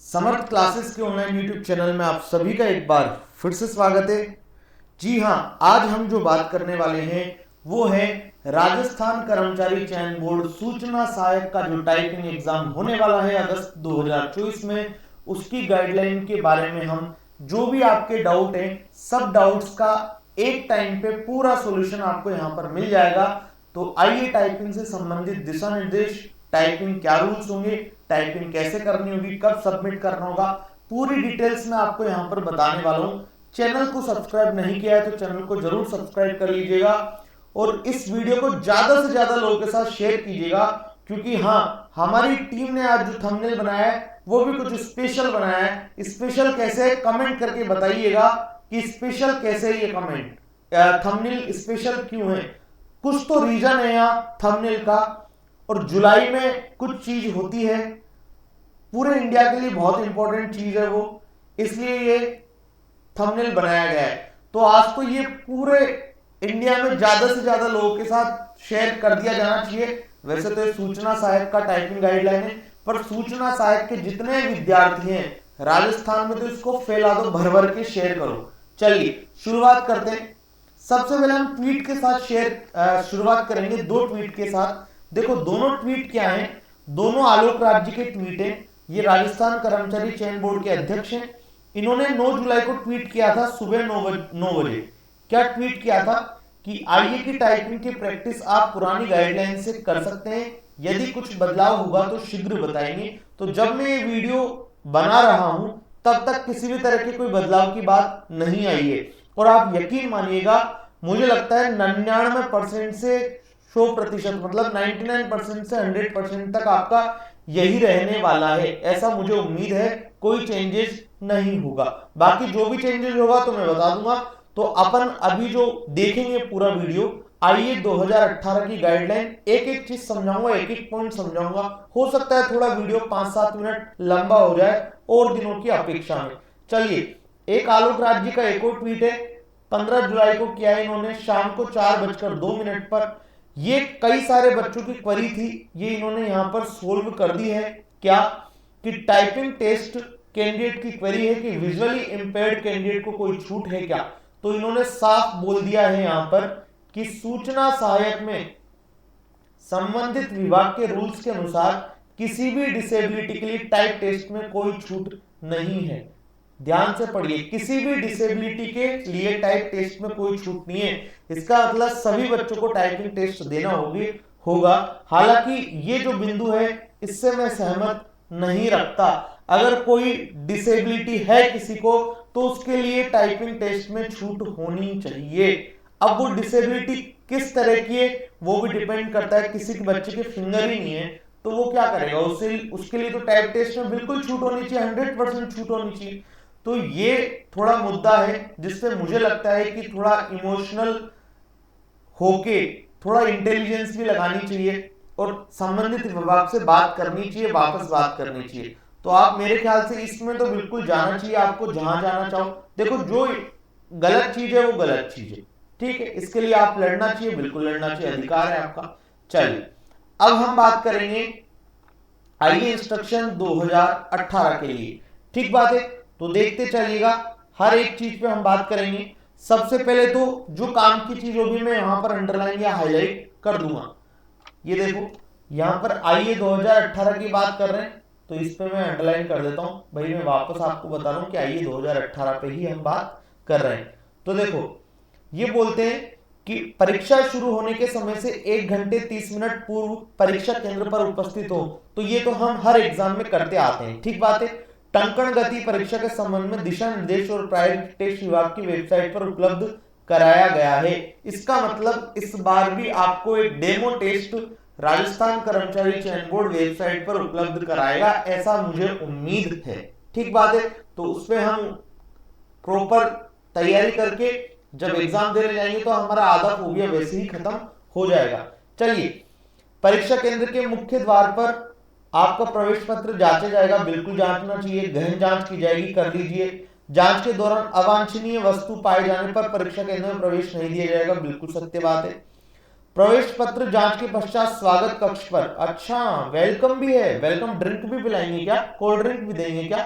समर्थ classes के online YouTube channel में आप सभी का एक बार फिर से स्वागत है। जी हाँ, आज हम जो बात करने वाले हैं वो है राजस्थान कर्मचारी चयन बोर्ड सूचना सहायक का जो टाइपिंग एग्जाम होने वाला है अगस्त 2024 में, उसकी गाइडलाइन के बारे में हम जो भी आपके डाउट हैं सब डाउट्स का एक टाइम पे पूरा सॉल्यूशन आपको यहाँ पर मिल जाएगा। तो आइए टाइपिंग से संबंधित दिशा निर्देश, टाइपिंग क्या रूल्स होंगे, टाइपिंग कैसे करनी होगी, कब सबमिट करना होगा, पूरी डिटेल्स में आपको यहाँ पर बताने वाला हूँ। चैनल को सब्सक्राइब नहीं किया है तो चैनल को जरूर सब्सक्राइब कर लीजिएगा और इस वीडियो को ज्यादा से ज्यादा लोगों के साथ शेयर कीजिएगा, क्योंकि हाँ, हमारी टीम ने आज जो थंबनेल बनाया है वो भी कुछ स्पेशल बनाया है। स्पेशल कैसे है कमेंट करके बताइएगा कि स्पेशल कैसे है ये कमेंट, थंबनेल स्पेशल क्यों है। कुछ तो रीजन है यहाँ थंबनेल का, और जुलाई में कुछ चीज होती है पूरे इंडिया के लिए बहुत इंपॉर्टेंट चीज है वो, इसलिए ये थंबनेल बनाया गया है। तो आज तो ये पूरे इंडिया में ज्यादा से ज्यादा लोगों के साथ शेयर कर दिया जाना चाहिए। वैसे तो ये सूचना सहायक का टाइपिंग गाइडलाइन है, पर सूचना सहायक के जितने विद्यार्थी हैं राजस्थान में तो इसको फैला दो, भर भर के शेयर करो। चलिए शुरुआत करते हैं। सबसे पहले हम ट्वीट के साथ शुरुआत करेंगे, 2 ट्वीट के साथ। देखो दोनों ट्वीट क्या हैं, दोनों आलोक राज्य के ट्वीट हैं। ये राजस्थान कर्मचारी चयन बोर्ड के अध्यक्ष हैं। इन्होंने 9 जुलाई को ट्वीट किया था सुबह 9 बजे। क्या ट्वीट किया था कि आइए की टाइपिंग की प्रैक्टिस आप पुरानी गाइडलाइन से कर सकते हैं, यदि कुछ बदलाव होगा तो शीघ्र बताएंगे। तो जब मैं ये वीडियो बना रहा हूं तब तक किसी भी तरह के कोई बदलाव की बात नहीं आई है, और आप यकीन मानिएगा मुझे लगता है 99% से 100%, मतलब 99% से 100% तक आपका यही रहने वाला है, ऐसा मुझे उम्मीद है। कोई चेंजेस नहीं होगा, बाकी जो भी चेंजेस होगा तो मैं बता दूंगा। तो अपन अभी जो देखेंगे पूरा वीडियो, आइए 2018 की गाइडलाइन एक एक चीज समझाऊंगा, एक एक पॉइंट समझाऊंगा। हो सकता है थोड़ा वीडियो 5-7 मिनट लंबा हो जाए और दिनों की अपेक्षा में। चलिए, एक आलोक राज्य का एक और ट्वीट है, 15 जुलाई को किया है इन्होंने, शाम को 4:02 पर। ये कई सारे बच्चों की क्वेरी थी, ये इन्होंने यहां पर सोल्व कर दी है। क्या कि टाइपिंग टेस्ट कैंडिडेट की क्वेरी है कि विजुअली इंपेयर्ड कैंडिडेट को कोई छूट है क्या। तो इन्होंने साफ बोल दिया है यहां पर कि सूचना सहायक में संबंधित विभाग के रूल्स के अनुसार किसी भी डिसेबिलिटी के लिए टाइप टेस्ट में कोई छूट नहीं है। ध्यान से पढ़िए, किसी भी डिसेबिलिटी के लिए टाइप टेस्ट में कोई छूट नहीं है। इसका मतलब सभी बच्चों को टाइपिंग टेस्ट देना होगा। हालांकि ये जो बिंदु है इससे मैं सहमत नहीं रखता। अगर कोई डिसेबिलिटी है किसी को तो उसके लिए टाइपिंग टेस्ट में छूट होनी चाहिए। अब वो डिसेबिलिटी किस तरह की है वो भी डिपेंड करता है। किसी के बच्चे के फिंगर ही नहीं है तो वो क्या करेगा, उसके लिए तो टाइप टेस्ट में बिल्कुल छूट होनी चाहिए, 100% छूट होनी चाहिए। तो ये थोड़ा मुद्दा है जिससे मुझे लगता है कि थोड़ा इमोशनल होके थोड़ा इंटेलिजेंस भी लगानी चाहिए और संबंधित विभाग से बात करनी चाहिए, वापस बात करनी चाहिए। तो आप मेरे ख्याल से इसमें तो बिल्कुल जाना चाहिए आपको, जहां जाना चाहो। देखो जो गलत चीज है वो गलत चीज है, ठीक है, इसके लिए आप लड़ना चाहिए, बिल्कुल लड़ना चाहिए, अधिकार है आपका। चलिए अब हम बात करेंगे आइए इंस्ट्रक्शन 2018 के लिए, ठीक बात है। तो देखते चलिएगा, हर एक चीज पे हम बात करेंगे। सबसे पहले तो जो काम की चीज होगी मैं यहां पर अंडरलाइन या हाईलाइट कर दूंगा। ये देखो यहां पर आइए 2018 की बात कर रहे हैं तो इस पे मैं अंडरलाइन कर देता हूं। भाई मैं वापस आपको बता रहा हूं कि आइए 2018 पे ही हम बात कर रहे हैं। तो देखो ये बोलते हैं कि परीक्षा शुरू होने के समय से 1 घंटे 30 मिनट पूर्व परीक्षा केंद्र पर उपस्थित हो। तो ये तो हम हर एग्जाम में करते आते हैं, ठीक बात है। टंकण गति परीक्षा के संबंध में दिशा निर्देश और प्रायोगिक टेस्ट विभाग की वेबसाइट पर उपलब्ध कराया गया है। इसका मतलब इस बार भी आपको एक डेमो टेस्ट राजस्थान कर्मचारी चयन बोर्ड वेबसाइट पर उपलब्ध कराएगा, ऐसा मुझे उम्मीद है, ठीक बात है। तो उसपे हम प्रॉपर तैयारी करके जब एग्जाम देने जाएंगे तो हमारा आधा फोबिया वैसे ही खत्म हो जाएगा। चलिए, परीक्षा केंद्र के मुख्य द्वार पर आपका प्रवेश पत्र जांचा जाएगा, बिल्कुल जांचना चाहिए, गहन जांच की जाएगी, कर लीजिए। जांच के दौरान अवांछनीय वस्तु पाए जाने पर परीक्षा केंद्र में प्रवेश नहीं दिया जाएगा, बिल्कुल सत्य बात है। प्रवेश पत्र जांच के पश्चात स्वागत कक्ष पर, अच्छा वेलकम भी है, वेलकम ड्रिंक भी पिलाएंगे क्या, कोल्ड ड्रिंक भी देंगे क्या?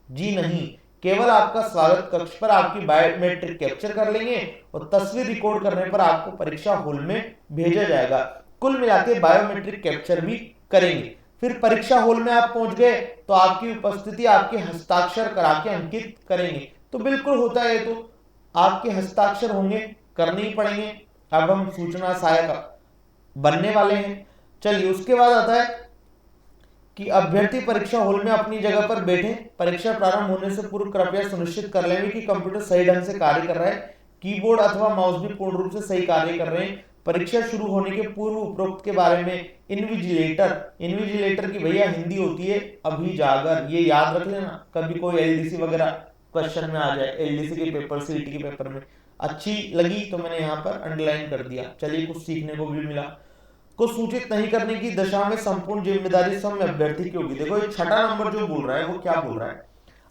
जी नहीं, केवल आपका स्वागत कक्ष पर आपकी बायोमेट्रिक कैप्चर कर लेंगे और तस्वीर रिकॉर्ड करने पर आपको परीक्षा हॉल में भेजा जाएगा। कुल मिलाकर बायोमेट्रिक कैप्चर भी करेंगे। फिर परीक्षा हॉल में आप पहुंच गए तो आपकी उपस्थिति आपके हस्ताक्षर करा के अंकित करेंगे। तो बिल्कुल होता है, तो आपके हस्ताक्षर होंगे, करने ही पड़ेंगे। अब हम सूचना सहायक बनने वाले हैं। चलिए, उसके बाद आता है कि अभ्यर्थी परीक्षा हॉल में अपनी जगह पर बैठे। परीक्षा प्रारंभ होने से पूर्व कृपया सुनिश्चित कर लेंगे कि कंप्यूटर सही ढंग से कार्य कर रहा है, कीबोर्ड अथवा माउस भी पूर्ण रूप से सही कार्य कर रहे हैं। परीक्षा शुरू होने के पूर्व उपरोक्त के बारे में इन्विजिलेटर की भैया हिंदी होती है अभिजागर, ये याद रख लेना, कभी कोई एलडीसी वगैरह क्वेश्चन में आ जाए, एलडीसी के पेपर, सीटी के पेपर में। अच्छी लगी तो मैंने यहाँ पर अंडरलाइन कर दिया। चलिए, कुछ सीखने को भी मिला। को सूचित नहीं करने की दशा में संपूर्ण जिम्मेदारी सौम्य अभ्यर्थी की होगी। देखो, ये छठा नंबर जो बोल रहा है वो क्या बोल रहा है,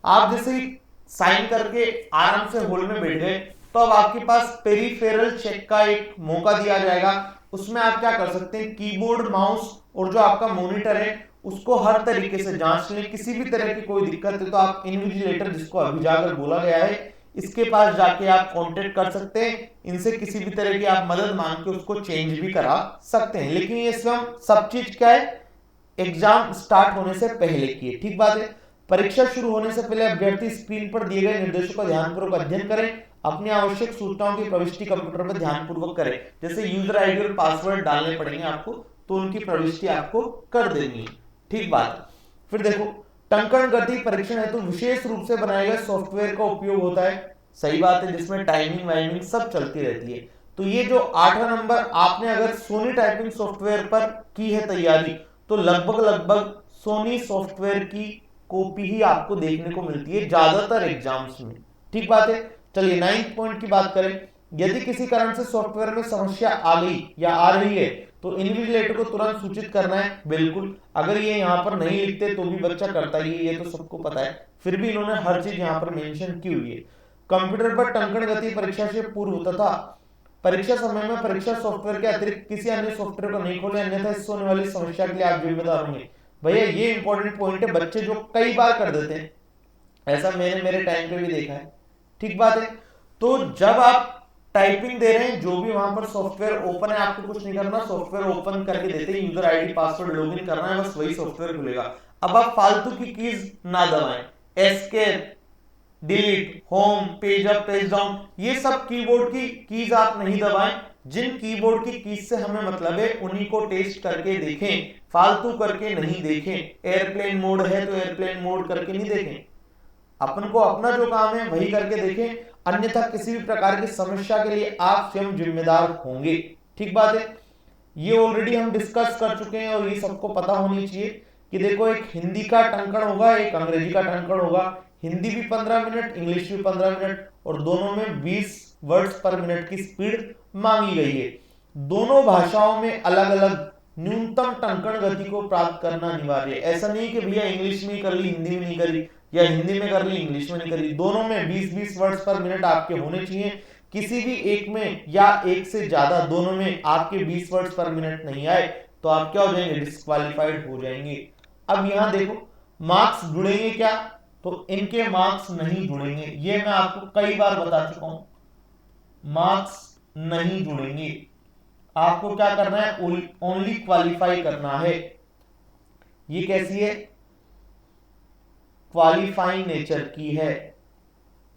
आप जैसे ही साइन करके आराम से हॉल में बैठ गए तो अब आपके पास पेरिफेरल चेक का एक मौका दिया जाएगा। उसमें आप क्या कर सकते हैं, कीबोर्ड, माउस और जो आपका मॉनिटर है उसको हर तरीके से जांच लें। किसी भी तरह की कोई दिक्कत है तो आप इन्विजिलेटर, जिसको अभिजागर बोला गया है, इसके पास जाके आप कांटेक्ट कर सकते हैं। इनसे किसी भी तरह की आप मदद मांग के उसको चेंज भी करा सकते हैं। लेकिन ये सब चीज क्या है, एग्जाम स्टार्ट होने से पहले की है। ठीक बात है। परीक्षा शुरू होने से पहले अभ्यर्थी स्क्रीन पर दिए गए निर्देशों का ध्यानपूर्वक अध्ययन करें। अपनी आवश्यक सूचनाओं की प्रविष्टि कंप्यूटर पर ध्यानपूर्वक करें। जैसे यूजर आईडी और पासवर्ड डालने पड़ेंगे आपको, तो उनकी प्रविष्टि आपको कर देनी है। ठीक बात। फिर देखो, टंकण गति परीक्षण हेतु विशेष रूप से बनाए गए सॉफ्टवेयर का उपयोग होता है। सही बात है, जिसमें टाइमिंग वाइमिंग सब चलती रहती है। तो ये जो 8वां नंबर, आपने अगर सोनी टाइपिंग सॉफ्टवेयर पर की है तैयारी, तो लगभग सोनी सॉफ्टवेयर की कॉपी ही आपको देखने को मिलती है ज्यादातर एग्जाम्स में। ठीक बात है। चलिए, 9th पॉइंट की बात करें। यदि किसी कारण से सॉफ्टवेयर में समस्या आ गई या आ रही है तो इन्विजिलेटर को तुरंत सूचित करना है। बिल्कुल, अगर ये यहाँ पर नहीं लिखते तो भी बच्चा करता ही है, ये तो सबको पता है, फिर भी इन्होंने हर चीज यहाँ पर मेंशन की हुई है। कंप्यूटर पर टंकण गति परीक्षा से पूर्व तथा परीक्षा समय में परीक्षा सॉफ्टवेयर के अतिरिक्त किसी अन्य सॉफ्टवेयर को नहीं खोले, अन्यथा इससे होने वाली समस्या के लिए आप जिम्मेदार होंगे। भैया, ये इंपॉर्टेंट पॉइंट है, बच्चे जो कई बार कर देते हैं, ऐसा मैंने मेरे टाइम पे भी देखा है। ठीक बात है। तो जब आप टाइपिंग दे रहे हैं, जो भी वहां पर सॉफ्टवेयर ओपन है, आपको कुछ नहीं करना, सॉफ्टवेयर ओपन करके देते हैं, यूजर आईडी पासवर्ड लॉगिन करना है, बस वही सॉफ्टवेयर खुलेगा। अब आप फालतू की कीज ना दबाएं, escape, delete, home, page up, page down, ये सब कीबोर्ड की कीज आप नहीं दबाएं। जिन कीबोर्ड की कीज से हमें मतलब है उन्हीं को टेस्ट करके देखें, फालतू करके नहीं देखें। एयरप्लेन मोड है तो एयरप्लेन मोड करके नहीं देखें, अपन को अपना जो काम है वही करके देखें, अन्यथा किसी भी प्रकार की समस्या के लिए आप स्वयं जिम्मेदार होंगे। ठीक बात है। ये ऑलरेडी हम डिस्कस कर चुके हैं और ये सबको पता होनी चाहिए कि देखो, एक हिंदी का टंकण होगा, एक अंग्रेजी का टंकण होगा। हिंदी भी 15 मिनट, इंग्लिश भी 15 मिनट, और दोनों में 20 वर्ड्स पर मिनट की स्पीड मांगी गई है। दोनों भाषाओं में अलग अलग न्यूनतम टंकण गति को प्राप्त करना अनिवार्य है। ऐसा नहीं कि भैया इंग्लिश में कर ली, हिंदी में नहीं करी, या हिंदी में कर ली, इंग्लिश में नहीं करी। दोनों में 20-20 वर्ड्स पर मिनट आपके होने चाहिए। किसी भी एक में या एक से ज्यादा दोनों में आपके 20 वर्ड्स पर मिनट नहीं आए तो आप क्या हो जाएंगे, डिस्क्वालिफाइड हो जाएंगे। अब यहां देखो, मार्क्स जुड़ेंगे क्या, तो इनके मार्क्स नहीं जुड़ेंगे, ये मैं आपको कई बार बता चुका हूं, मार्क्स नहीं जुड़ेंगे। आपको क्या करना है, ओनली क्वालिफाई करना है। ये कैसी है, क्वालिफाइंग नेचर की है,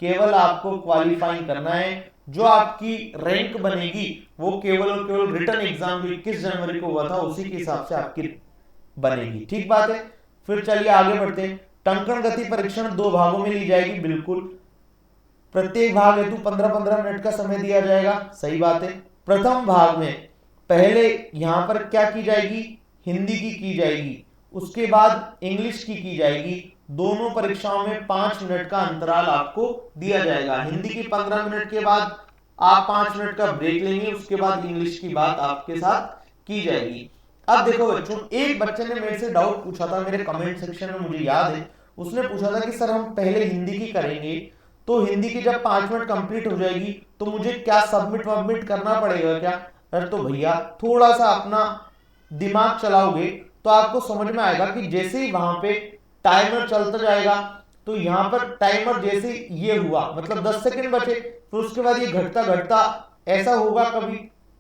केवल आपको क्वालिफाइंग करना है। जो आपकी रैंक बनेगी वो केवल और केवल रिटन एग्जाम जो 21 जनवरी को हुआ था उसी के हिसाब से आपकी बनेगी। ठीक बात है। फिर चलिए आगे बढ़ते हैं। टंकण गति परीक्षण 2 भागों में ली जाएगी। बिल्कुल, प्रत्येक भाग हेतु 15-15 मिनट का समय दिया जाएगा। सही बात है। प्रथम भाग में पहले यहां पर क्या की जाएगी, हिंदी की जाएगी, उसके बाद इंग्लिश की जाएगी। दोनों परीक्षाओं में 5 मिनट का अंतराल आपको दिया जाएगा। हिंदी की 15 मिनट के बाद आप 5 मिनट का ब्रेक लेंगे, उसके बाद इंग्लिश की बात आपके साथ की जाएगी। अब देखो बच्चों, एक बच्चे ने मेरे से डाउट पूछा था मेरे कमेंट सेक्शन में, मुझे याद है, उसने पूछा था कि सर हम पहले हिंदी की करेंगे तो हिंदी की जब 5 मिनट कंप्लीट हो जाएगी तो मुझे क्या सबमिट करना पड़ेगा क्या? अरे तो भैया थोड़ा सा अपना दिमाग चलाओगे तो आपको समझ में आएगा कि जैसे ही वहां पे टाइमर चलता जाएगा तो यहाँ पर टाइमर जैसे ये हुआ मतलब 10 सेकंड बचे, फिर उसके बाद ये घटता घटता ऐसा होगा कभी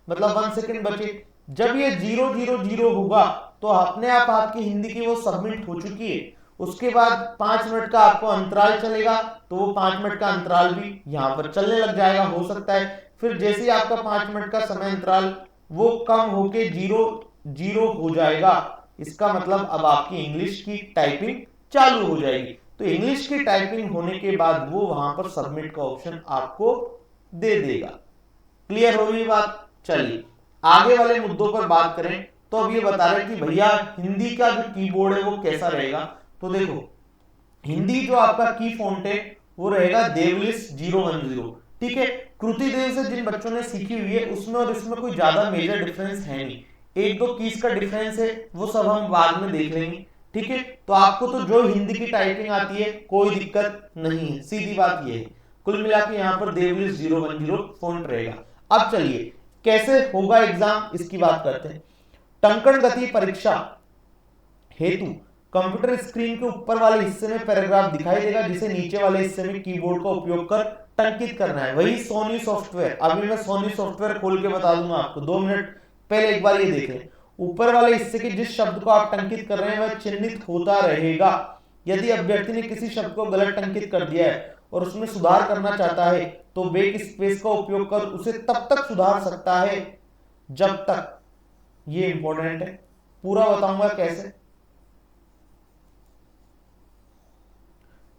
मतलब 1 सेकंड बचे। जब ये 000 होगा तो अपने आप आपकी हिंदी की वो सबमिट हो चुकी है। उसके बाद 5 मिनट का आपको अंतराल चलेगा, तो वो 5 मिनट का अंतराल भी यहाँ पर चलने लग जाएगा हो सकता है। फिर जैसे ही आपका 5 मिनट का समय अंतराल वो कम होके 0 हो जाएगा, इसका मतलब अब आपकी इंग्लिश की टाइपिंग चालू हो जाएगी। तो इंग्लिश की टाइपिंग होने के बाद वो वहां पर सबमिट का ऑप्शन आपको दे देगा। क्लियर हो गई बात? चलिए आगे वाले मुद्दों पर बात करें। तो अब ये बता रहे कि भैया हिंदी का जो कीबोर्ड है वो कैसा रहेगा। तो देखो हिंदी जो आपका की फॉन्ट है वो रहेगा देवलिस 010। ठीक है, कृति देव से जिन बच्चों ने सीखी हुई है उसमें और इसमें कोई ज्यादा मेजर डिफरेंस है नहीं, एक दो कीज का डिफरेंस है वो सब हम बाद में देख लेंगे। ठीक है, तो आपको तो जो हिंदी की टाइपिंग आती है कोई दिक्कत नहीं है, सीधी बात ये है। कुल मिला के यहाँ पर देवलिस 010 फॉन्ट रहेगा। अब चलिए कैसे होगा एग्जाम इसकी बात करते हैं। टंकण गति परीक्षा हेतु कंप्यूटर स्क्रीन के ऊपर वाले हिस्से में पैराग्राफ दिखाई देगा, जिसे नीचे वाले हिस्से में कीबोर्ड का उपयोग कर टंकित करना है। वही सोनी सॉफ्टवेयर, अभी मैं सोनी सॉफ्टवेयर खोल के बता दूंगा आपको, 2 मिनट पहले एक बार ये देख लें। ऊपर वाले हिस्से के जिस शब्द को आप टंकित कर रहे हैं वह चिन्हित होता रहेगा। यदि अभ्यर्थी ने किसी शब्द को गलत टंकित कर दिया है और उसमें सुधार करना चाहता है तो बैक स्पेस का उपयोग कर उसे तब तक सुधार सकता है जब तक, ये इंपॉर्टेंट है, पूरा बताऊंगा कैसे।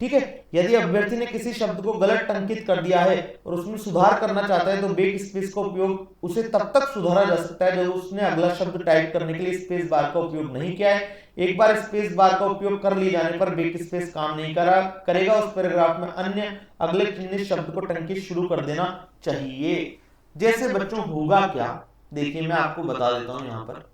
ठीक है, यदि अभ्यर्थी ने किसी शब्द को गलत टंकित कर दिया है और उसमें सुधार करना चाहता है तो बैक स्पेस का उपयोग उसे तब तक सुधारा जा सकता है जब उसने अगला शब्द टाइप करने के लिए स्पेस बार का उपयोग नहीं किया है। एक बार स्पेस बार का उपयोग कर लिए जाने पर बैक स्पेस काम नहीं करेगा, उस पैराग्राफ में अन्य अगले चिन्हित शब्द को टंकित शुरू कर देना चाहिए। जैसे बच्चों होगा क्या, देखिए मैं आपको बता देता हूं। यहां पर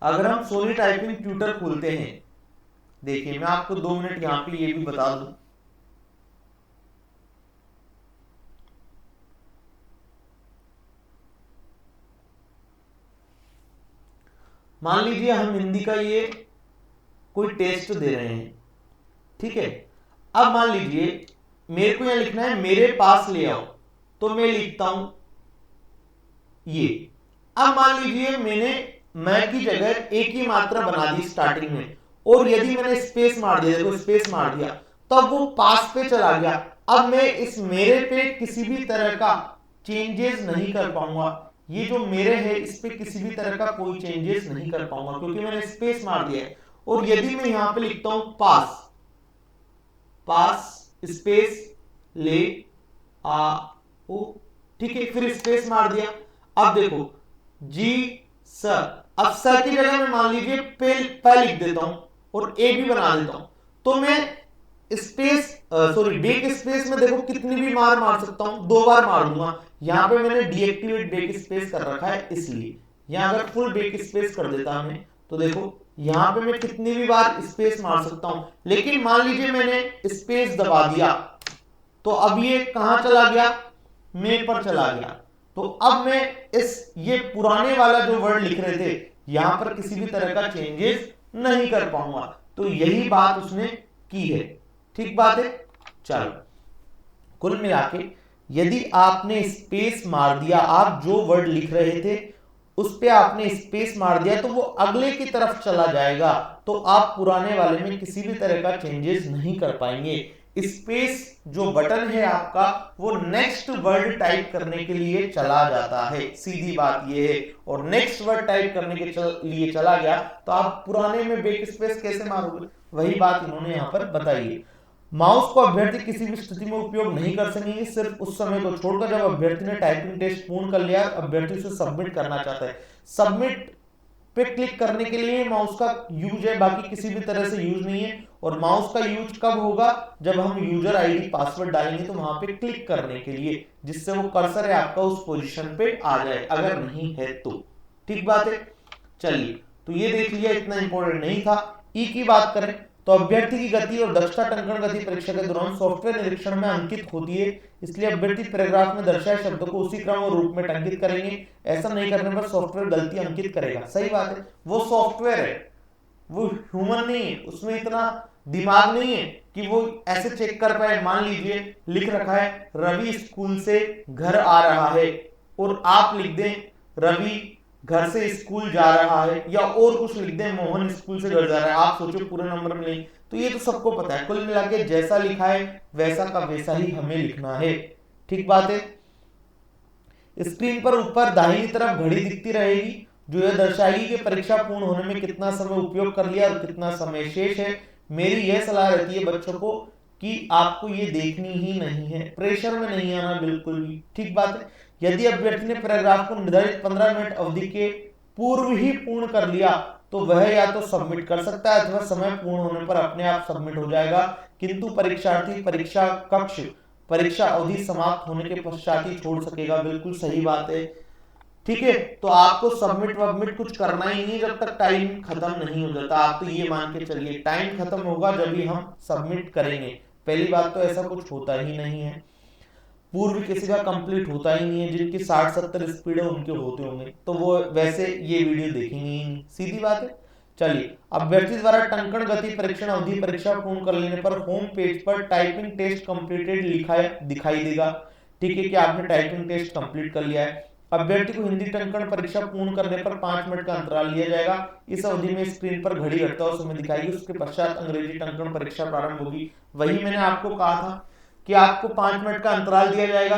अगर हम सोनी टाइपिंग ट्यूटर खोलते हैं, देखिए मैं आपको 2 मिनट यहां पे ये भी बता दूं। मान लीजिए हम हिंदी का ये कोई टेस्ट दे रहे हैं, ठीक है। अब मान लीजिए मेरे को यहां लिखना है मेरे पास ले आओ, तो मैं लिखता हूं ये। अब मान लीजिए मैंने मैं की जगह एक ही मात्रा बना दी स्टार्टिंग में, और यदि मैंने स्पेस मार दिया, देखो स्पेस मार दिया, तब वो पास पे चला गया। अब मैं इस मेरे पे किसी भी तरह का चेंजेस नहीं कर पाऊंगा। ये जो मेरे है इस पे किसी भी तरह का कोई चेंजेस नहीं कर पाऊंगा क्योंकि मैंने स्पेस मार दिया है। और यदि मैं यहां पे लिखता हूं पास, पास स्पेस ले आओ, ठीक है, फिर स्पेस मार दिया। अब देखो जी सर, अब सर की जगह मैं मान लीजिए पे लिख देता हूं और ए भी बना देता हूं, तो मैं स्पेस सॉरी बैक स्पेस में देखो कितनी भी मार सकता हूं, 2 बार मार दूंगा। यहां पे मैंने डीएक्टिवेट बैक स्पेस कर रखा है, इसलिए यहां अगर फुल बैक स्पेस कर देता हूं तो देखो यहां पे मैं कितनी भी बार स्पेस मार सकता हूं। लेकिन मान लीजिए मैंने स्पेस दबा दिया तो अब ये कहां चला गया, में पर चला गया। तो अब मैं इस ये पुराने वाला जो वर्ड लिख रहे थे यहां पर किसी भी तरह का चेंजेस नहीं कर पाऊंगा। तो यही बात उसने की है, ठीक बात है। चलो कुल मिला के यदि आपने स्पेस मार दिया, आप जो वर्ड लिख रहे थे उस पे आपने स्पेस मार दिया तो वो अगले की तरफ चला जाएगा, तो आप पुराने वाले में किसी भी तरह का चेंजेस नहीं कर पाएंगे। स्पेस जो बटन है आपका वो नेक्स्ट वर्ड टाइप करने के लिए चला जाता है, सीधी बात ये है। और नेक्स्ट वर्ड टाइप करने के लिए चला गया तो आप पुराने में बैक स्पेस कैसे मारोगे, वही बात इन्होंने यहाँ पर बताई है। माउस को अभ्यर्थी किसी भी स्थिति में उपयोग नहीं कर सकेंगे, सिर्फ उस समय को छोड़कर जब अभ्यर्थी ने टाइपिंग टेस्ट पूर्ण कर लिया, अभ्यर्थी उसे सबमिट करना चाहता है। सबमिट पे क्लिक करने के लिए माउस का यूज है, बाकी किसी भी तरह से यूज नहीं है। और माउस का यूज कब होगा, जब हम यूजर आईडी पासवर्ड डालेंगे तो वहां पे क्लिक करने के लिए, जिससे वो कर्सर है आपका उस पोजीशन पे आ जाए, अगर नहीं है तो, ठीक बात है। चलिए तो ये देख लिया, इतना इंपॉर्टेंट नहीं था। ई की बात करें तो अभ्यर्थी की गति और दक्षता टंकण गति परीक्षा के दौरान सॉफ्टवेयर निरीक्षण में अंकित होती है, इसलिए अभ्यर्थी पैराग्राफ में दर्शाए शब्दों को उसी क्रम और रूप में टंकित करेंगे। ऐसा नहीं करने पर सॉफ्टवेयर गलती अंकित करेगा। सही बात है, वो सॉफ्टवेयर है, वो ह्यूमन नहीं है, उसमें इतना दिमाग नहीं है कि वो ऐसे चेक कर पाए। मान लीजिए लिख रखा है रवि स्कूल से घर आ रहा है और आप लिख दें रवि घर से स्कूल जा रहा है, या और कुछ लिख दें मोहन स्कूल से घर जा रहा है, आप सोचो पूरे नंबर में नहीं। तो ये तो सबको पता है, कुल मिला के जैसा लिखा है वैसा का वैसा ही हमें लिखना है। ठीक बात है। स्क्रीन पर ऊपर दाहिनी तरफ घड़ी दिखती रहेगी जो यह दर्शाएगी कि परीक्षा पूर्ण होने में कितना समय उपयोग कर लिया और कितना समय शेष है। मेरी यह सलाह रहती है बच्चों को कि आपको ये देखनी ही नहीं है, प्रेशर में नहीं आना बिल्कुल भी। ठीक बात है। यदि अभ्यर्थी ने पैराग्राफ को निर्धारित 15 मिनट अवधि के पूर्व ही पूर्ण कर लिया तो वह या तो सबमिट कर सकता है अथवा समय पूर्ण होने पर अपने आप सबमिट हो जाएगा, किंतु परीक्षार्थी परीक्षा कक्ष परीक्षा अवधि समाप्त होने के पश्चात ही छोड़ सकेगा। बिल्कुल सही बात है। ठीक है, तो आपको सबमिट वबमिट कुछ करना ही नहीं जब तक टाइम खत्म नहीं हो जाता। आप तो ये मान के चलिए टाइम खत्म होगा जब भी हम सबमिट करेंगे। पहली बात तो ऐसा कुछ होता ही नहीं है, पूर्व किसी का कंप्लीट होता ही नहीं है। जिनकी 60-70 स्पीड है उनके होते होंगे, तो वो वैसे ये वीडियो देखेंगे ही नहीं, सीधी बात है। चलिए, अभ्यर्थी द्वारा टंकण गति परीक्षण अवधि परीक्षा पूर्ण कर लेने पर होम पेज पर टाइपिंग टेस्ट कंप्लीटेड लिखा दिखाई देगा। ठीक है कि आपने टाइपिंग टेस्ट कंप्लीट कर लिया है। अभ्यर्थी को हिंदी टंकण परीक्षा पूर्ण करने पर 5 मिनट का अंतराल लिया जाएगा। इस अवधि में स्क्रीन पर घड़ी घटता हुआ समय दिखाएगी, उसके पश्चात अंग्रेजी टंकण परीक्षा प्रारंभ होगी। वही मैंने आपको कहा था कि आपको 5 मिनट का अंतराल दिया जाएगा।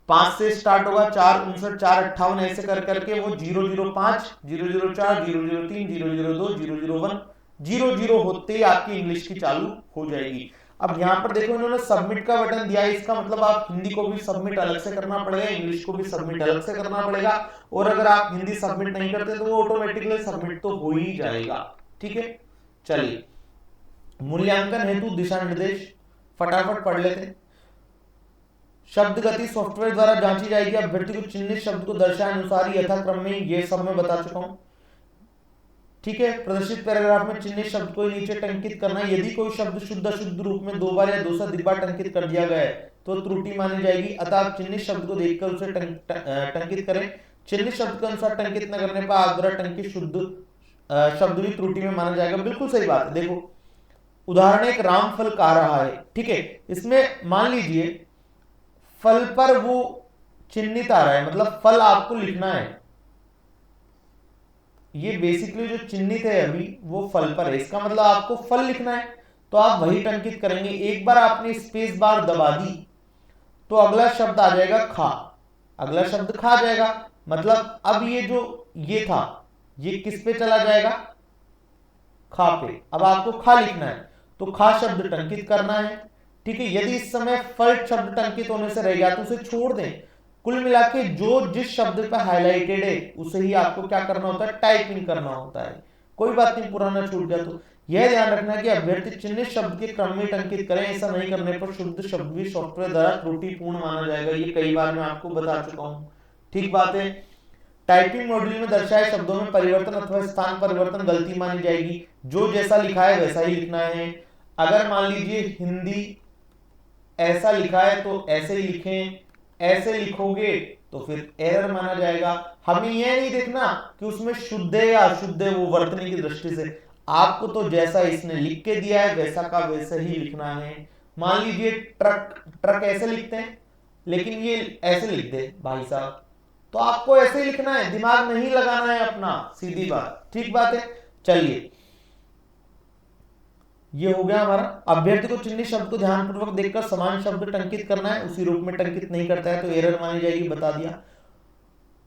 5 से स्टार्ट होगा, 4, 59, 4, 58 ऐसे कर करके वो 005, 004, 003, 002, 001, 00 होते ही आपकी इंग्लिश की चालू हो जाएगी। अब यहाँ पर देखो इन्होंने सबमिट का बटन दिया है, इसका मतलब आप हिंदी को भी सबमिट अलग से करना पड़ेगा, इंग्लिश को भी सबमिट अलग से करना पड़ेगा। और अगर आप हिंदी सबमिट नहीं करते तो वो ऑटोमेटिकली सबमिट तो हो ही जाएगा। ठीक है, चलिए मूल्यांकन हेतु दिशा निर्देश फटाफट पढ़ लेते हैं। शब्द गति सॉफ्टवेयर द्वारा जांची जाएगी। अभ्यर्थी को चिन्हित शब्द को दर्शाए अनुसार यथाक्रम में, ये सब मैं बता चुका हूं। ठीक है, प्रदर्शित पैराग्राफ में चिन्हित शब्द को नीचे टंकित करना। यदि कोई शब्द शुद्ध अशुद्ध रूप में 2 बार या 2 से अधिक बार टंकित कर दिया गया है तो त्रुटि मानी जाएगी। अतः आप चिन्हित शब्द को देखकर उसे टंकित करें। चिन्हित शब्द के अनुसार टंकित न करने पर आप द्वारा टंकित शुद्ध शब्द भी त्रुटि में माना जाएगा। बिल्कुल सही बात है। देखो उदाहरण एक रामफल कह रहा है। ठीक है, इसमें मान लीजिए फल पर वो चिन्हित आ रहा है, मतलब फल आपको लिखना है। ये बेसिकली जो चिन्हित है अभी वो फल पर है, इसका मतलब आपको फल लिखना है तो आप वही टंकित करेंगे। एक बार आपने स्पेस बार दबा दी तो अगला शब्द आ जाएगा खा, अगला शब्द खा जाएगा। मतलब अब ये जो ये था ये किस पे चला जाएगा, खा पे। अब आपको खा लिखना है तो खा शब्द टंकित करना है। ठीक है, यदि इस समय फल शब्द टंकित होने से रह गया तो उसे छोड़ दें। कुल मिला के जो जिस शब्द पर हाईलाइटेड है उसे ही आपको क्या करना होता है, टाइपिंग करना होता है। कोई बात नहीं, पुराना छूट गया तो यह ध्यान रखना कि अभ्यर्थी चिन्हित शब्द के क्रम में टंकित करें। ऐसा नहीं करने पर शुद्ध शब्द भी सॉफ्टवेयर द्वारा त्रुटिपूर्ण माना जाएगा। ये कई बार मैं आपको बता चुका हूं। ठीक बात है। टाइपिंग मॉड्यूल में दर्शाए शब्दों में परिवर्तन अथवा स्थान परिवर्तन गलती मानी जाएगी। जो जैसा लिखा है वैसा ही लिखना है। अगर मान लीजिए हिंदी ऐसा लिखा है तो ऐसे ही लिखें, ऐसे लिखोगे तो फिर एरर माना जाएगा। हमें यह नहीं देखना कि उसमें शुद्ध है या अशुद्ध है, वो वर्तनी की दृष्टि से आपको तो जैसा इसने लिख के दिया है वैसा का वैसा ही लिखना है। मान लीजिए ट्रक, ट्रक ऐसे लिखते हैं लेकिन ये ऐसे लिख दे भाई साहब, तो आपको ऐसे ही लिखना है, दिमाग नहीं लगाना है अपना, सीधी बात। ठीक बात है। चलिए ये हो गया हमारा। अभ्यर्थी को चिन्हित शब्द को ध्यानपूर्वक देखकर समान शब्द टंकित करना है, उसी रूप में टंकित नहीं करता है तो एरर मानी जाएगी, बता दिया।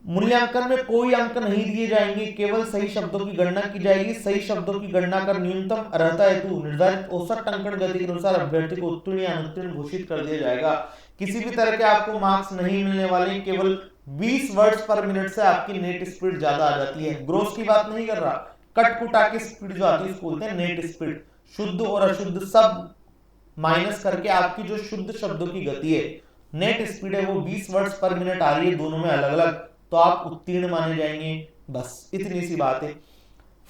मूल्यांकन में कोई अंक नहीं दिए जाएंगे, केवल सही शब्दों की गणना की जाएगी। सही शब्दों की गणना कर न्यूनतम अर्हता हेतु निर्धारित औसत टंकण गति के अनुसार अभ्यर्थी को उत्तीर्ण या अनुत्तीर्ण घोषित कर दिया जाएगा। किसी भी तरह के आपको मार्क्स नहीं मिलने वाले, केवल 20 वर्ड्स पर मिनट से आपकी नेट स्पीड ज्यादा आ जाती है। ग्रोस की बात नहीं कर रहा, कट कुटा की स्पीड जो आती है उसको बोलते हैं नेट स्पीड। शुद्ध और अशुद्ध सब माइनस करके आपकी जो शुद्ध शब्दों की गति है, नेट स्पीड है, वो 20 वर्ड्स पर मिनट आ रही है, दोनों में अलग अलग, तो आप उत्तीर्ण माने जाएंगे। बस इतनी सी बात है।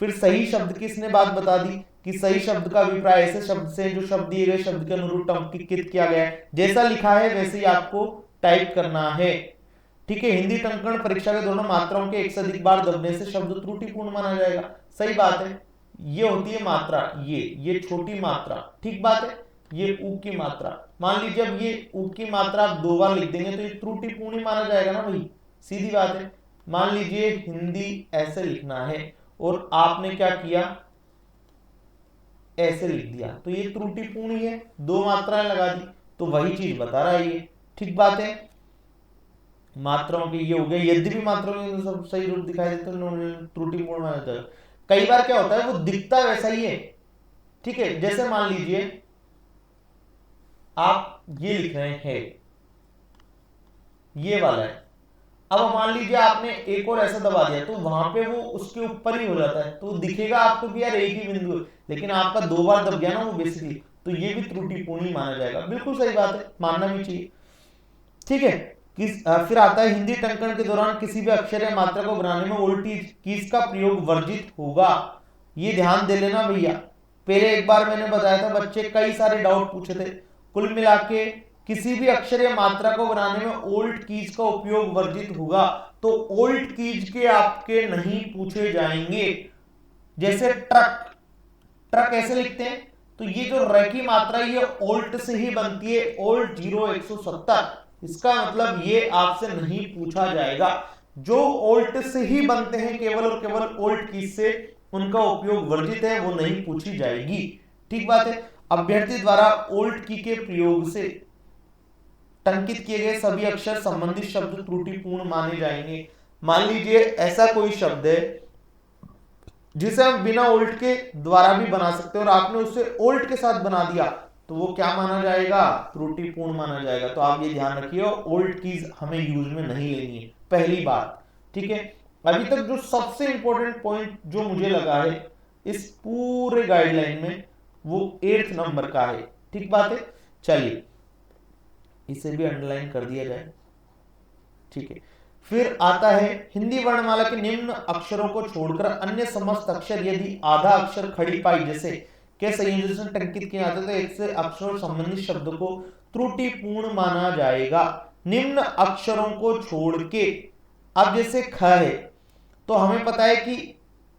फिर सही शब्द की इसने बात बता दी कि सही शब्द का अभिप्राय ऐसे शब्द से जो शब्द दिए गए शब्द के अनुरूप टंकित किया गया है, जैसा लिखा है वैसे ही आपको टाइप करना है। ठीक है, हिंदी टंकण परीक्षा के दौरान मात्राओं के एक से अधिक बार दबने से शब्द त्रुटिपूर्ण माना जाएगा। सही बात है, ये होती है मात्रा, ये छोटी मात्रा, ठीक बात है, ये ऊ की मात्रा। मान लीजिए अब ये ऊ की मात्रा आप 2 बार लिख देंगे तो ये त्रुटिपूर्ण ही माना जाएगा ना भाई, सीधी बात है। मान लीजिए हिंदी ऐसे लिखना है और आपने क्या किया, ऐसे लिख दिया, तो ये त्रुटिपूर्ण ही है, 2 मात्राएं लगा दी, तो वही चीज बता रहा है ये, ठीक बात है। मात्राओं के ये हो गए, यद्यपि मात्राओं के सब सही रूप दिखाई देते हैं त्रुटिपूर्ण माना जाएगा। कई बार क्या होता है वो दिखता वैसा ही है, ठीक है, जैसे मान लीजिए आप ये लिख रहे हैं, ये वाला है, अब मान लीजिए आपने एक और ऐसा दबा दिया तो वहां पे वो उसके ऊपर ही हो जाता है, तो दिखेगा आपको कि यार एक ही बिंदु है, लेकिन आपका 2 बार दब गया ना वो बेसिकली, तो ये भी त्रुटिपूर्ण ही माना जाएगा। बिल्कुल सही बात है, मानना भी चाहिए, ठीक है। फिर आता है हिंदी टंकण के दौरान किसी भी अक्षर या मात्रा को बनाने में उल्टी कीज का प्रयोग वर्जित होगा। ये ध्यान दे लेना भैया, पहले एक बार मैंने बताया था, बच्चे कई सारे डाउट पूछे थे। कुल मिला के किसी भी अक्षर या मात्रा को बनाने में ओल्ड कीज का उपयोग वर्जित होगा, तो ओल्ड कीज के आपके नहीं पूछे जाएंगे। जैसे ट्रक, ट्रक ऐसे लिखते हैं, तो ये जो र की मात्रा ये ओल्ट से ही बनती है, ओल्ट 0170, इसका मतलब ये आपसे नहीं पूछा जाएगा। जो ओल्ट से ही बनते हैं केवल और केवल ओल्ट कीज से, उनका उपयोग वर्जित है, वो नहीं पूछी जाएगी, ठीक बात है। अभ्यर्थी द्वारा ओल्ट की के प्रयोग से टंकित किए गए सभी अक्षर संबंधित शब्द त्रुटिपूर्ण माने जाएंगे। मान लीजिए ऐसा कोई शब्द है जिसे हम बिना ओल्ट के द्वारा भी बना सकते हैं और आपने उसे ओल्ट के साथ बना दिया, तो वो क्या माना जाएगा, त्रुटिपूर्ण माना जाएगा। तो आप ये ध्यान रखिए, ओल्ट कीज हमें यूज में नहीं लेनी है, पहली बात, ठीक है। अभी तक जो सबसे इंपॉर्टेंट पॉइंट जो मुझे लगा है इस पूरे गाइडलाइन में, वो 8th नंबर का है, ठीक बात है। चलिए इसे भी अंडरलाइन कर दिया जाए, ठीक है। फिर आता है हिंदी वर्णमाला के निम्न अक्षरों को छोड़कर अन्य समस्त अक्षर यदि आधा अक्षर खड़ी पाई जैसे के संयोजन से टंकित किए जाते तो एक से अक्षरों संबंधित शब्द को त्रुटिपूर्ण माना जाएगा। निम्न अक्षरों को छोड़ के, अब जैसे ख है तो हमें पता है कि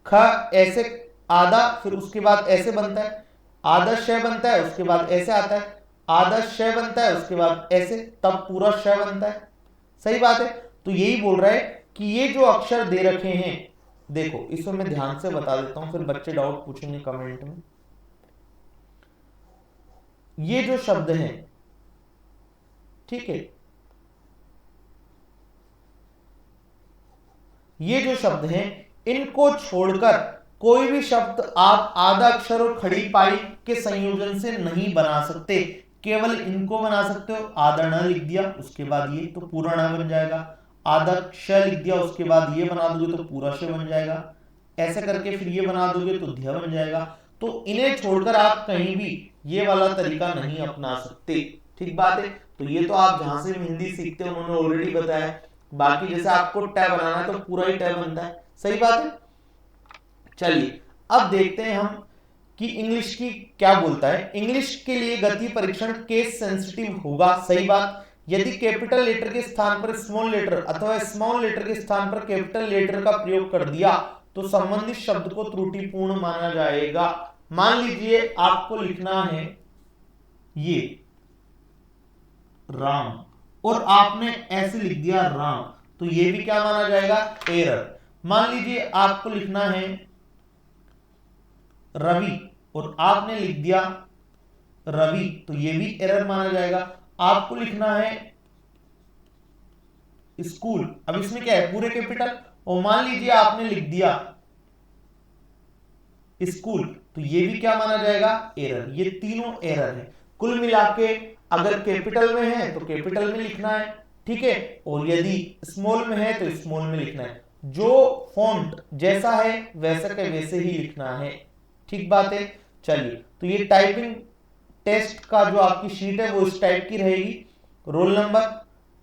ख ऐसे आधा, फिर उसके बाद ऐसे बनता है, आधा श बनता है, उसके बाद ऐसे आता है, आधा श बनता है, उसके बाद ऐसे, तब पूरा श बनता है, सही बात है। तो यही बोल रहा है कि ये जो अक्षर दे रखे हैं, देखो इसको मैं ध्यान से बता देता हूं, फिर बच्चे डाउट पूछेंगे कमेंट में। ये जो शब्द हैं, ठीक है, ये जो शब्द हैं इनको छोड़कर कोई भी शब्द आप आधा अक्षर और खड़ी पाई के संयोजन से नहीं बना सकते, केवल इनको बना सकते हो। आधा न लिख दिया उसके बाद ये, तो पूरा न बन जाएगा, आधा श लिख दिया उसके बाद ये बना दोगे तो पूरा श बन जाएगा, ऐसे करके फिर ये बना दोगे तो ध्य बन जाएगा। तो इन्हें छोड़कर आप कहीं भी ये वाला तरीका नहीं अपना सकते, ठीक बात है। तो ये तो आप जहां से हिंदी सीखते हैं उन्होंने ऑलरेडी बताया, बाकी जैसे आपको ट बनाना है तो पूरा ही ट बनता है, सही बात है। चलिए अब देखते हैं हम कि इंग्लिश की क्या बोलता है। इंग्लिश के लिए गति परीक्षण केस सेंसिटिव होगा, सही बात। यदि कैपिटल लेटर के स्थान पर स्मॉल लेटर अथवा स्मॉल लेटर के स्थान पर कैपिटल लेटर का प्रयोग कर दिया तो संबंधित शब्द को त्रुटिपूर्ण माना जाएगा। मान लीजिए आपको लिखना है ये राम और आपने ऐसे लिख दिया राम, तो ये भी क्या माना जाएगा, एरर। मान लीजिए आपको लिखना है रवि और आपने लिख दिया रवि, तो ये भी एरर माना जाएगा। आपको लिखना है स्कूल, अब इसमें क्या है, पूरे कैपिटल, और मान लीजिए आपने लिख दिया स्कूल, तो ये भी क्या माना जाएगा, एरर। ये तीनों एरर है। कुल मिला के अगर कैपिटल में है तो कैपिटल में लिखना है, ठीक है, और यदि स्मॉल में है तो स्मॉल में लिखना है। जो फॉन्ट जैसा है वैसा के वैसे ही लिखना है, ठीक बात है। चलिए तो ये टाइपिंग टेस्ट का जो आपकी शीट है वो इस टाइप की रहेगी। रोल नंबर,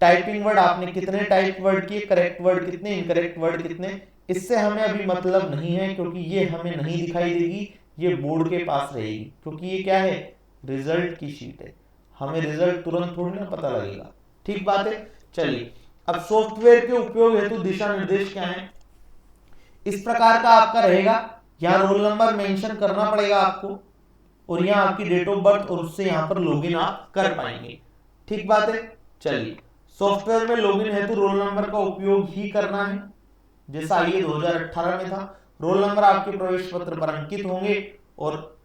टाइपिंग वर्ड आपने कितने टाइप वर्ड किए, करेक्ट वर्ड कितने, इनकरेक्ट वर्ड कितने, इससे हमें अभी मतलब नहीं है क्योंकि ये हमें नहीं दिखाई देगी, ये बोर्ड के पास रहेगी, क्योंकि ये क्या है, रिजल्ट की शीट है, हमें रिजल्ट तुरंत थोड़ी ना पता लगेगा। ठीक बात है। चलिए, अब सॉफ्टवेयर के उपयोग हेतु दिशा निर्देश क्या है, इस प्रकार का आपका रहेगा। यहाँ रोल नंबर मेंशन करना पड़ेगा आपको, और यहाँ आपकी डेट ऑफ बर्थ, और उससे यहाँ पर लॉगिन आप कर पाएंगे। ठीक बात है। चलिए, सॉफ्टवेयर में लॉगिन हेतु रोल नंबर का उपयोग ही करना है, जैसा आईए 2018 में था। रोल नंबर आपके प्रवेश पत्र पर अंकित होंगे, और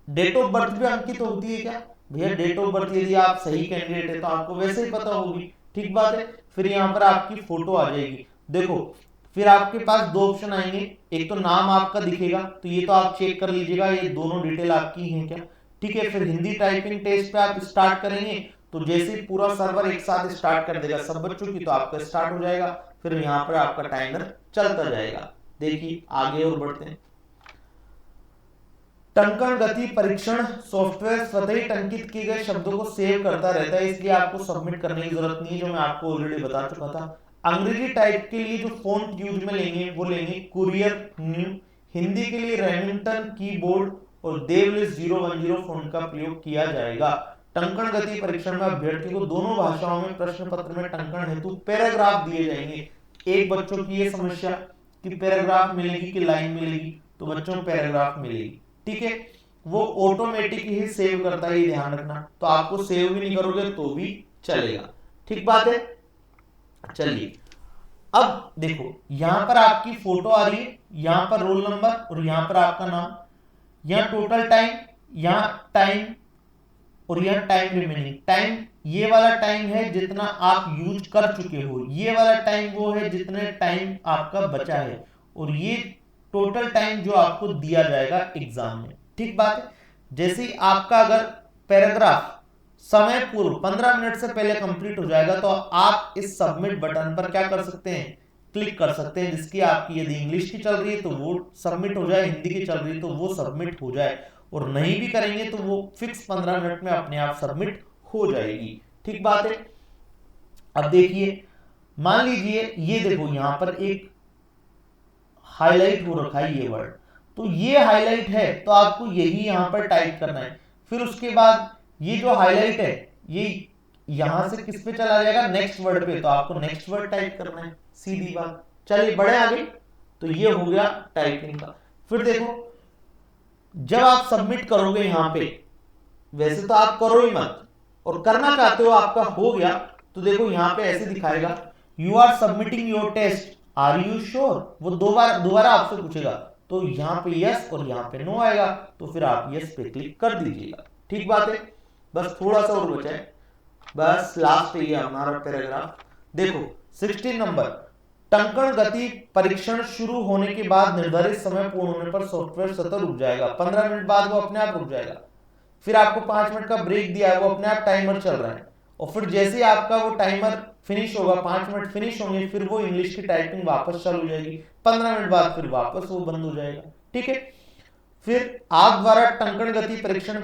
डेट ऑफ बर्थ भी अंकित होती है क्या भैया, डेट ऑफ बर्थ यदि आप सही कैंडिडेट है तो आपको वैसे ही पता होगी। ठीक बात है। फिर यहाँ पर आपकी फोटो आ जाएगी। देखो, फिर आपके पास दो ऑप्शन आएंगे, एक तो नाम आपका दिखेगा, तो ये तो आप चेक कर लीजिएगा, ये दोनों डिटेल आपकी हैं क्या। ठीक है। फिर हिंदी टाइपिंग टेस्ट पे आप स्टार्ट करेंगे, तो जैसे ही पूरा सर्वर एक साथ स्टार्ट कर देगा सब बच्चों की, तो आपका स्टार्ट हो जाएगा। फिर यहाँ पर आपका टाइमर चलता जाएगा। देखिए, आगे और बढ़ते हैं। टंकण गति परीक्षण सॉफ्टवेयर स्वतः ही टंकित किए गए शब्दों को सेव करता रहता है, इसलिए आपको सबमिट करने की जरूरत नहीं है, जो मैं आपको ऑलरेडी बता चुका था। अंग्रेजी टाइप के लिए जो फॉन्ट यूज में लेंगे वो लेंगे कुरियर न्यू, हिंदी के लिए रेमिंगटन कीबोर्ड और देवलिस 010 फॉन्ट का प्रयोग किया जाएगा। टंकण गति परीक्षण में अभ्यर्थी को दोनों भाषाओं में प्रश्न पत्र में टंकण हेतु पैराग्राफ दिए जाएंगे। एक बच्चों की ये समस्या कि पैराग्राफ मिलेगी कि लाइन मिलेगी, तो बच्चों को पैराग्राफ मिलेगी। ठीक है। वो ऑटोमेटिक ही सेव करता है, ध्यान रखना, तो आपको सेव भी नहीं करोगे तो भी चलेगा। ठीक बात है। चलिए, अब देखो, यहां पर आपकी फोटो आ रही है, यहां पर रोल नंबर और यहां पर आपका नाम, यहां टोटल टाइम, यहां टाइम और यहां टाइम रिमेनिंग। टाइम ये वाला टाइम है जितना आप यूज कर चुके हो, ये वाला टाइम वो है जितने टाइम आपका बचा है, और ये टोटल टाइम जो आपको दिया जाएगा एग्जाम में। ठीक बात है। जैसे ही आपका अगर पैराग्राफ समय पूर्व 15 मिनट से पहले कंप्लीट हो जाएगा, तो आप इस सबमिट बटन पर क्या कर सकते हैं, क्लिक कर सकते हैं, जिसकी आपकी यदि इंग्लिश की चल रही है तो वो सबमिट हो जाए, हिंदी की चल रही है तो वो सबमिट हो जाए, और नहीं भी करेंगे तो वो फिक्स 15 मिनट में अपने आप सबमिट हो जाएगी। ठीक बात है। अब देखिए, मान लीजिए ये देखो, यहां पर एक हाईलाइट हो रखा है ये वर्ड, तो ये हाईलाइट है तो आपको यही यहां पर टाइप करना है। फिर उसके बाद ये जो हाईलाइट है ये यहां से किस पे चला जाएगा, नेक्स्ट वर्ड पे, तो आपको नेक्स्ट वर्ड टाइप करना है, सीधी बात। चलिए बढ़े आगे। तो ये हो गया टाइपिंग का। फिर देखो, जब आप सबमिट करोगे यहां पे, वैसे तो आप करो ही मत, और करना चाहते हो आपका हो गया, तो देखो यहां पे ऐसे दिखाएगा, you are submitting your test, are you sure, वो दोबारा आपसे पूछेगा, तो यहाँ पे यस और यहाँ पे नो आएगा, तो फिर आप यस पे क्लिक कर दीजिएगा। ठीक बात है। बस थोड़ा सा और बचा है, बस लास्ट ये हमारा पैराग्राफ। देखो 16 नंबर, टंकण गति परीक्षण शुरू होने के बाद निर्धारित समय पूर्ण होने पर सॉफ्टवेयर स्वतः रुक जाएगा। 15 मिनट बाद वो अपने आप रुक जाएगा। फिर आपको 5 मिनट का ब्रेक दिया है, वो अपने आप टाइमर चल रहा है, और फिर जैसे ही आपका वो टाइमर फिनिश होगा, 5 मिनट फिनिश होंगे, फिर वो इंग्लिश की टाइपिंग वापस चालू हो जाएगी। 15 मिनट बाद फिर वापस वो बंद हो जाएगा। ठीक है। फिर आप द्वारा टंकण गति परीक्षण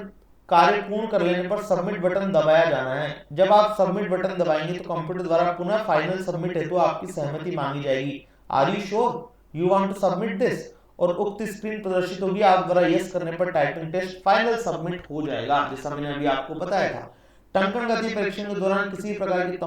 कार्य पूर्ण कर लेने पर सबमिट बटन दबाया जाना है। जब आप सबमिट बटन दबाएंगे तो कंप्यूटर द्वारा पुनः फाइनल सबमिट हेतु आपकी सहमति मांगी जाएगी। Are you sure you want to submit this, और उक्त स्क्रीन प्रदर्शित होगी। आप द्वारा यस करने पर टाइपिंग टेस्ट फाइनल सबमिट हो जाएगा, जैसा मैंने अभी आपको बताया था। टंकण गति परीक्षण के दौरान किसी प्रकार की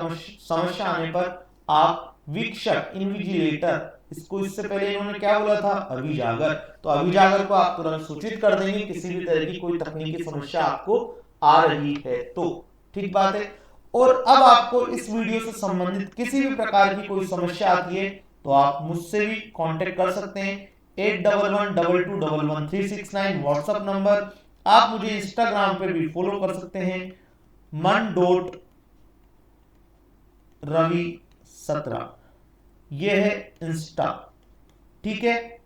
समस्या आने पर आप वीक्षक इन्विजिलेटर, इसको इससे पहले इन्होंने क्या बोला था, अभिजागर, तो अभिजागर को आप तुरंत सूचित कर देंगे किसी भी तरह की कोई तकनीकी समस्या आपको आ रही है तो। ठीक बात है। और अब आपको इस वीडियो से संबंधित किसी भी प्रकार की कोई समस्या आती है तो आप मुझसे भी कांटेक्ट कर सकते हैं। 8112221369 व्हाट्सएप नंबर। आप मुझे इंस्टाग्राम पे भी फॉलो कर सकते हैं, man.ravi17, ये है इंस्टा। ठीक है।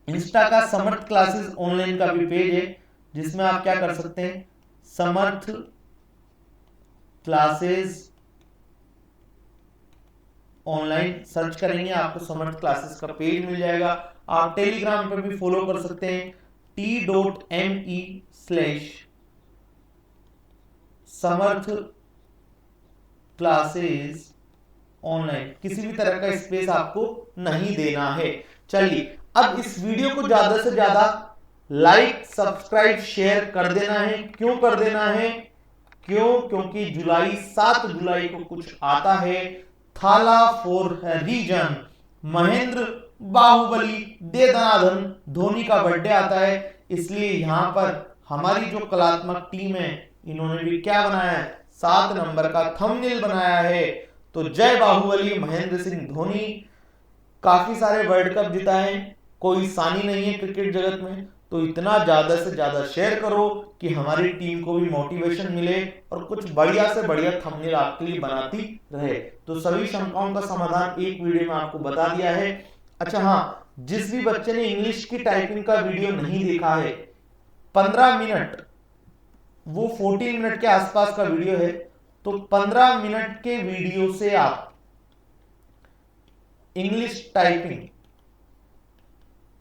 इंस्टा का समर्थ क्लासेस ऑनलाइन का भी पेज है, जिसमें आप क्या कर सकते हैं, समर्थ क्लासेस ऑनलाइन सर्च करेंगे, आपको समर्थ क्लासेस का पेज मिल जाएगा। आप टेलीग्राम पे भी फॉलो कर सकते हैं, t.me/समर्थ क्लासेस ऑनलाइन, किसी भी तरह का स्पेस आपको नहीं देना है। चलिए, अब इस वीडियो को ज्यादा से ज्यादा लाइक सब्सक्राइब शेयर कर देना है। क्यों कर देना है? क्योंकि 7 जुलाई को कुछ आता है, थाला फॉर रीजन, महेंद्र बाहुबली दे दनादन धोनी का बर्थडे आता है। इसलिए यहां पर हमारी जो कलात्मक टीम है, इन्होंने भी क्या बनाया है, 7 नंबर का थंबनेल बनाया है। तो जय बाहुबली महेंद्र सिंह धोनी, काफी सारे वर्ल्ड कप जिताए, कोई सानी नहीं है क्रिकेट जगत में। तो इतना ज्यादा से ज्यादा शेयर करो कि हमारी टीम को भी मोटिवेशन मिले और कुछ बढ़िया से बढ़िया थंबनेल आपके लिए बनाती रहे। तो सभी शंकाओं का समाधान एक वीडियो में आपको बता दिया है। अच्छा हाँ, जिस भी बच्चे ने इंग्लिश की टाइपिंग का वीडियो नहीं देखा है, 15 मिनट, वो 14 मिनट के आसपास का वीडियो है, तो 15 मिनट के वीडियो से आप इंग्लिश टाइपिंग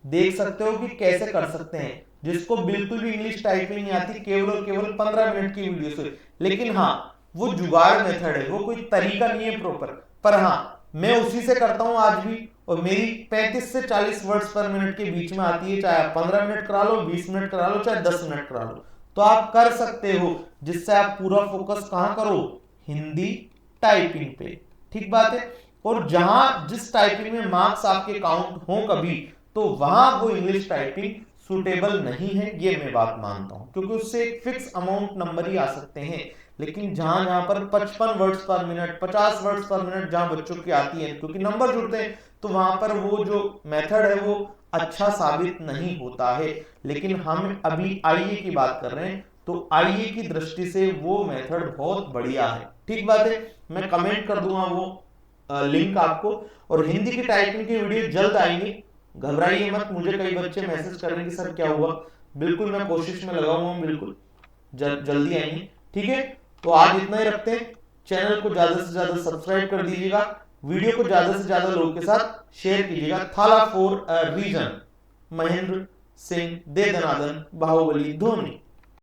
देख सकते हो कि कैसे कर सकते हैं। जिसको बिल्कुल भी इंग्लिश टाइपिंग नहीं आती, केवल और केवल 15 मिनट की वीडियो से। लेकिन हाँ, वो जुगाड़ मेथड है, वो कोई तरीका नहीं है प्रॉपर, पर हाँ मैं उसी से करता हूं आज भी, और मेरी 35 से 40 वर्ड्स पर मिनट के बीच में आती है। चाहे आप 15 मिनट करा लो, 20 मिनट करा लो, चाहे 10 मिनट करा लो, तो आप कर सकते हो। जिससे आप पूरा फोकस कहां करो, हिंदी टाइपिंग पे। ठीक बात है। और जहां जिस टाइपिंग में मार्क्स आपके काउंट हो कभी, तो वहां वो इंग्लिश टाइपिंग सुटेबल नहीं है, ये मैं बात मानता हूं, क्योंकि उससे एक फिक्स अमाउंट नंबर ही आ सकते हैं। लेकिन जहां पर 55 वर्ड्स पर मिनट, 50 वर्ड्स पर मिनट जहां बच्चों की आती है, क्योंकि नंबर जुड़ते हैं, तो वहां पर वो जो मेथड है वो अच्छा साबित नहीं होता है। लेकिन हम अभी आईए की बात कर रहे हैं, तो आईए की दृष्टि से वो मेथड बहुत बढ़िया है। ठीक बात है। मैं कमेंट कर दूंगा वो लिंक आपको। और हिंदी की टाइपिंग की वीडियो जल्द आएंगी, घबराइए मत। मुझे कई बच्चे मैसेज करेंगे कि सर क्या हुआ, बिल्कुल मैं कोशिश में लगा हुआ हूं, बिल्कुल जल्दी आएंगे। ठीक है, तो आज इतना ही रखते हैं। चैनल को ज्यादा से ज्यादा सब्सक्राइब कर दीजिएगा, वीडियो को ज्यादा से ज्यादा लोगों के साथ शेयर कीजिएगा। थाला फॉर रीजन, महेंद्र सिंह दे दनादन बाहुबली धोनी।